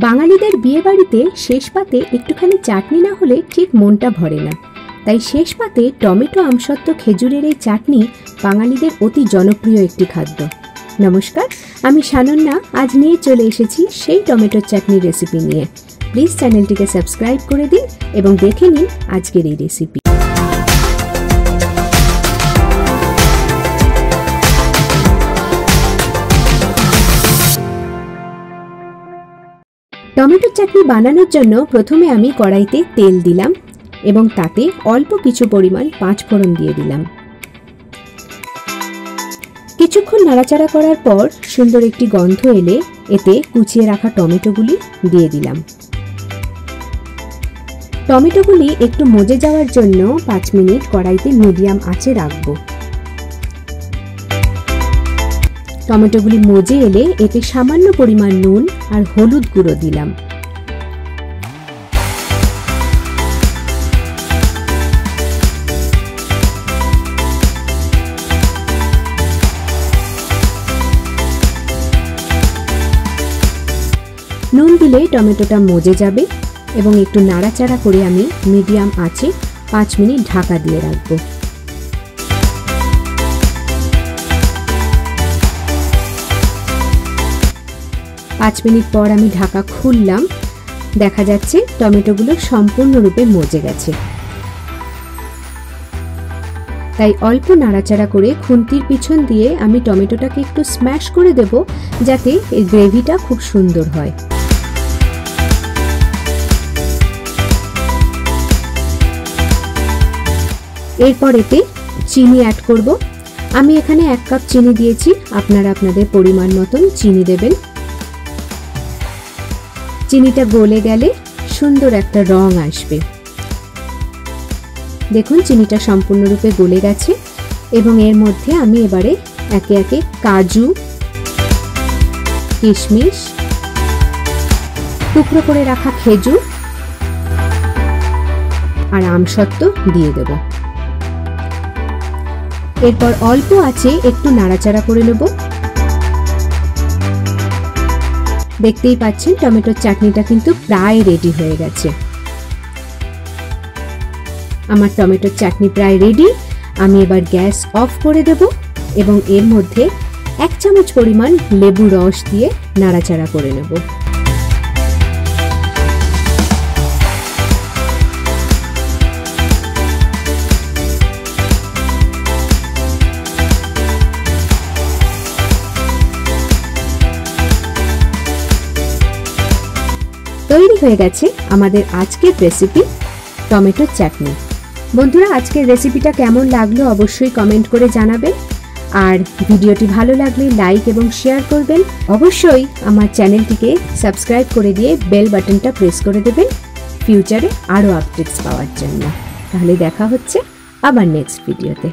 বাঙালিদের বিয়ে বাড়িতে শেষ পাতে একটুখানি চাটনি না হলে ঠিক মনটা ভরে না। তাই শেষ পাতে টমেটো আমসত্ত্ব খেজুরের এই চাটনি বাঙালিদের অতি জনপ্রিয় একটি খাদ্য। নমস্কার, আমি সানন্যা আজ নিয়ে চলে এসেছি সেই টমেটোর চাটনির রেসিপি নিয়ে। প্লিজ চ্যানেলটিকে সাবস্ক্রাইব করে দিন এবং দেখে নিন আজকের এই রেসিপি। টমেটোর চাটনি বানানোর জন্য প্রথমে আমি কড়াইতে তেল দিলাম এবং তাতে অল্প কিছু পরিমাণ 5 ফোড়ন দিয়ে দিলাম। কিছুক্ষণ নাড়াচাড়া করার পর সুন্দর একটি গন্ধ এলে এতে কুচিয়ে রাখা টমেটোগুলি দিয়ে দিলাম। টমেটোগুলি একটু মজে যাওয়ার জন্য 5 মিনিট কড়াইতে মিডিয়াম আঁচে রাখবো। টমেটোগুলি মজে এলে এতে সামান্য পরিমাণ নুন আর হলুদ গুঁড়ো দিলাম। নুন দিলে টমেটোটা মজে যাবে এবং একটু নাড়াচাড়া করে আমি মিডিয়াম আঁচে 5 মিনিট ঢাকা দিয়ে রাখবো। পাঁচ মিনিট পর আমি ঢাকা খুললাম। দেখা যাচ্ছে টমেটোগুলো সম্পূর্ণরূপে মজে গেছে। তাই অল্প নাড়াচাড়া করে খুন্তির পিছন দিয়ে আমি টমেটোটাকে একটু স্ম্যাশ করে দেব, যাতে এই গ্রেভিটা খুব সুন্দর হয়। এরপর এতে চিনি অ্যাড করব। আমি এখানে 1 কাপ চিনি দিয়েছি, আপনারা আপনাদের পরিমাণ মতন চিনি দেবেন। চিনিটা গলে গেলে সুন্দর একটা রং আসবে। দেখুন চিনিটা সম্পূর্ণরূপে গলে গেছে এবং এর মধ্যে আমি এবারে একে একে কাজু, কিশমিশ, টুকরো করে রাখা খেজুর আর আমসত্ত্ব দিয়ে দেব। এরপর অল্প আঁচে একটু নাড়াচাড়া করে নেব। দেখতেই পাচ্ছেন টমেটোর চাটনিটা কিন্তু প্রায় রেডি হয়ে গেছে। আমার টমেটোর চাটনি প্রায় রেডি। আমি এবার গ্যাস অফ করে দেব এবং এর মধ্যে 1 চামচ পরিমাণ লেবু রস দিয়ে নাড়াচাড়া করে নেব। তৈরি হয়ে গেছে আমাদের আজকের রেসিপি টমেটোর চাটনি। বন্ধুরা, আজকের রেসিপিটা কেমন লাগলো অবশ্যই কমেন্ট করে জানাবেন, আর ভিডিওটি ভালো লাগলে লাইক এবং শেয়ার করবেন। অবশ্যই আমার চ্যানেলটিকে সাবস্ক্রাইব করে দিয়ে বেল বাটনটা প্রেস করে দেবেন ফিউচারে আরও আপডেটস পাওয়ার জন্য। তাহলে দেখা হচ্ছে আবার নেক্সট ভিডিওতে।